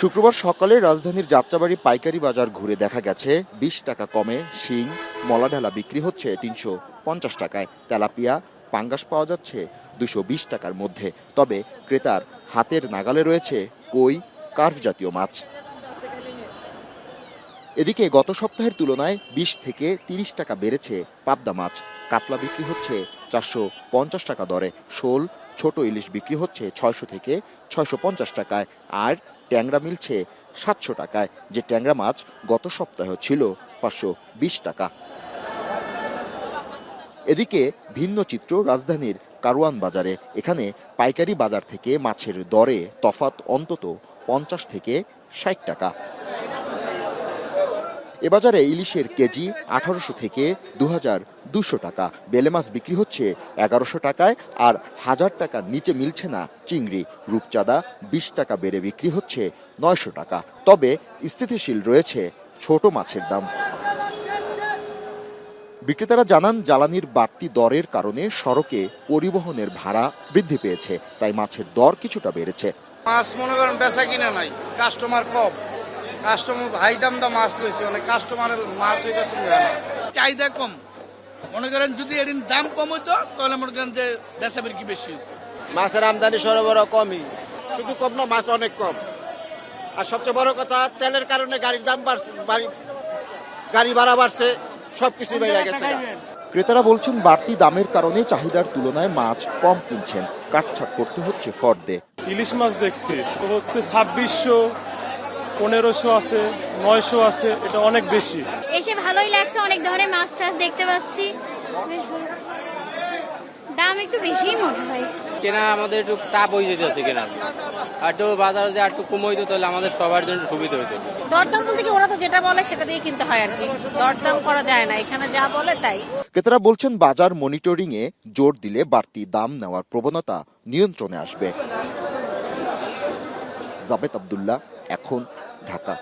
শুক্রবার সকালে রাজধানীর যাত্রাবাড়ী পাইকারি বাজার ঘুরে দেখা গেছে ২০ টাকা কমে শিং মলাঢালা বিক্রি হচ্ছে ৩৫০ টাকায়, তেলাপিয়া পাঙ্গাস পাওয়া যাচ্ছে ২২০ টাকার মধ্যে। তবে ক্রেতার হাতের নাগালে রয়েছে কই, কার্ভ জাতীয় মাছ। এদিকে গত সপ্তাহের তুলনায় ২০ থেকে ৩০ টাকা বেড়েছে পাবদা মাছ। কাতলা বিক্রি হচ্ছে ৪৫০ টাকা দরে, শোল ছোট ইলিশ বিক্রি হচ্ছে ৬০০ থেকে ৬৫০ টাকায়, আর ট্যাংরা মিলছে ৭০০ টাকায়, যে ট্যাংরা মাছ গত সপ্তাহে ছিল ৫২০ টাকা। এদিকে ভিন্ন চিত্র রাজধানীর কারওয়ান বাজারে। এখানে পাইকারি বাজার থেকে মাছের দরে তফাৎ অন্তত ৫০ থেকে ৬০ টাকা। এ বাজারে ইলিশের কেজি ১৮০০ থেকে ২২০০ টাকা, বেলে মাছ বিক্রি হচ্ছে ১১০০ টাকায়, আর ১০০০ টাকার নিচে মিলছে না চিংড়ি। রূপচাঁদা ২০ টাকা বেড়ে বিক্রি হচ্ছে ৯০০ টাকা। তবে স্থিতিশীল রয়েছে ছোট মাছের দাম। বিক্রেতারা জানান, জ্বালানির বাড়তি দরের কারণে সড়কে পরিবহনের ভাড়া বৃদ্ধি পেয়েছে, তাই মাছের দর কিছুটা বেড়েছে। মাছ মনে করেন বেচা কিনা নাই, কাস্টমার কম, কাস্টমার হাই দাম দা মাছ লইছে, অনেক কাস্টমারের মাছ হইতেছে না, চাহিদা কম। মনে করেন যদি এর দাম কম হইতো তাহলে মনে করেন যে বেচা বিক্রি বেশি হইতো। মাছের আমদানি সরবরাহ কমই, শুধু কম না, মাছ অনেক কম। আর সবচেয়ে বড় কথা, তেলের কারণে গাড়ির দাম বাড়ছে, গাড়ি ভাড়া বাড়ছে, সবকিছু বেড়ে গেছে। ক্রেতারা বলছেন, বাড়তি দামের কারণে চাহিদার তুলনায় মাছ কম কিনছেন, কাটছাট করতে হচ্ছে ফর্দে। ইলিশ মাছ দেখছি তো হচ্ছে ২৬০০, ১৫০০ আছে, ৯০০ আছে, এটা অনেক বেশি। এসে ভালোই লাগছে, অনেক ধরনের মাছ টাছ দেখতে পাচ্ছি, বেশ ভালো। দাম একটু বেশিই মনে হয়। কেনা আমাদের একটু টাপ হয়ে যেতে হচ্ছে কেনা, আর একটু বাজারে যে একটু কম হইতো তাহলে আমাদের সবার জন্য সুবিধা হইতো। দরদাম বলতে কি, ওরা তো যেটা বলে সেটা দিয়ে কিনতে হয় আর কি, দরদাম করা যায় না, এখানে যা বলে তাই। ক্রেতারা বলছেন, বাজার মনিটরিংয়ে জোর দিলে বাড়তি দাম নেওয়ার প্রবণতা নিয়ন্ত্রণে আসবে। জাবেদ আব্দুল্লাহ, এখন, ঢাকা।